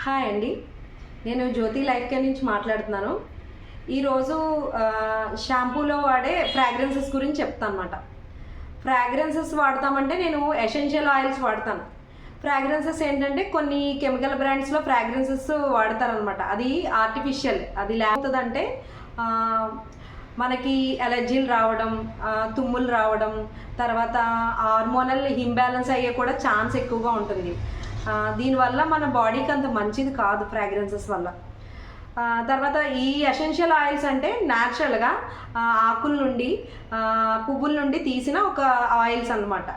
Hi అండి. నేను జ్యోతి life care నుంచి మాట్లాడుతున్నాను. ఈరోజు షాంపూలో వాడే ఫ్రాగ్రెన్సెస్ గురించి చెప్తాను అనమాట. ఫ్రాగ్రెన్సెస్ వాడతామంటే నేను ఎసెన్షియల్ ఆయిల్స్ వాడతాను. ఫ్రాగ్రెన్సెస్ ఏంటంటే కొన్ని కెమికల్ బ్రాండ్స్లో ఫ్రాగ్రెన్సెస్ వాడతారనమాట. అది ఆర్టిఫిషియల్. అది లేకపోతుందంటే మనకి ఎలర్జీలు రావడం, తుమ్ములు రావడం, తర్వాత హార్మోనల్ ఇంబ్యాలెన్స్ అయ్యే కూడా ఛాన్స్ ఎక్కువగా ఉంటుంది. దీనివల్ల మన బాడీకి అంత మంచిది కాదు ఫ్రాగ్రెన్సెస్ వల్ల. తర్వాత ఈ ఎసెన్షియల్ ఆయిల్స్ అంటే న్యాచురల్గా ఆకుల నుండి పువ్వుల నుండి తీసిన ఒక ఆయిల్స్ అన్నమాట.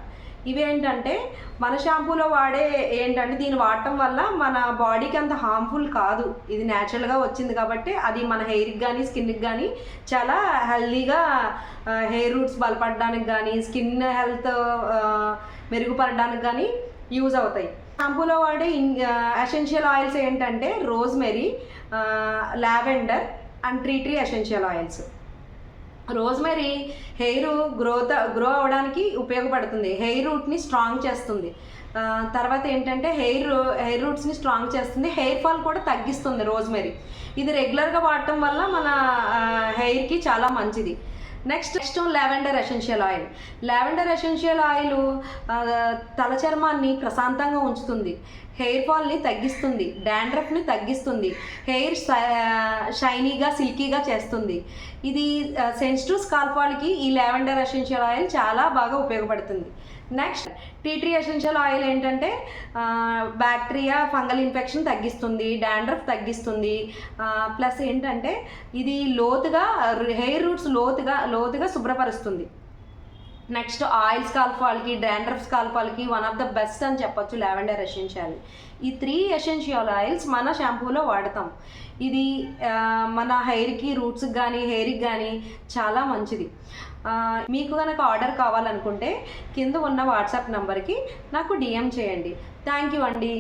ఇవేంటంటే మన షాంపూలో వాడే ఏంటంటే దీన్ని వాడటం వల్ల మన బాడీకి అంత హార్మ్ఫుల్ కాదు. ఇది న్యాచురల్గా వచ్చింది కాబట్టి అది మన హెయిర్కి కానీ స్కిన్కి కానీ చాలా హెల్దీగా హెయిర్ రూట్స్ బలపడడానికి కానీ స్కిన్ హెల్త్ మెరుగుపడడానికి కానీ యూజ్ అవుతాయి. షాంపూలో వాడే ఎసెన్షియల్ ఆయిల్స్ ఏంటంటే rosemary, lavender and tree essential oils. Rosemary hair grow అవ్వడానికి ఉపయోగపడుతుంది. హెయిర్ రూట్ని స్ట్రాంగ్ చేస్తుంది. తర్వాత ఏంటంటే హెయిర్ రూట్స్ని స్ట్రాంగ్ చేస్తుంది. హెయిర్ ఫాల్ కూడా తగ్గిస్తుంది రోజ్మెరీ. ఇది రెగ్యులర్గా వాడటం వల్ల మన హెయిర్కి చాలా మంచిది. Next lavender essential oil. Lavender essential oil తల చర్మాన్ని ప్రశాంతంగా ఉంచుతుంది, హెయిర్ ఫాల్ని తగ్గిస్తుంది, డాండ్రఫ్ని తగ్గిస్తుంది, హెయిర్ షైనీగా సిల్కీగా చేస్తుంది. ఇది సెన్సిటివ్ స్కాల్ప్ వాళ్ళకి ఈ లావెండర్ ఎసెన్షియల్ ఆయిల్ చాలా బాగా ఉపయోగపడుతుంది. నెక్స్ట్ టీ ఎసెన్షియల్ ఆయిల్ ఏంటంటే బ్యాక్టీరియా ఫంగల్ ఇన్ఫెక్షన్ తగ్గిస్తుంది, డాండ్రఫ్ తగ్గిస్తుంది. ప్లస్ ఏంటంటే ఇది లోతుగా హెయిర్ రూట్స్ లోతుగా శుభ్రపరుస్తుంది. నెక్స్ట్ ఆయిల్ స్కాల్ప్ వాళ్ళకి, డాండ్రఫ్ స్కాల్ప్ వాళ్ళకి వన్ ఆఫ్ ద బెస్ట్ అని చెప్పొచ్చు లావెండర్ ఎసెన్షియల్. ఈ 3 ఎసెన్షియల్ ఆయిల్స్ మన షాంపూలో వాడతాం. ఇది మన హెయిర్కి, రూట్స్కి కానీ హెయిర్కి కానీ చాలా మంచిది. మీకు కనుక ఆర్డర్ కావాలనుకుంటే కింద ఉన్న వాట్సాప్ నెంబర్కి నాకు DM చేయండి. థ్యాంక్ యూ అండి.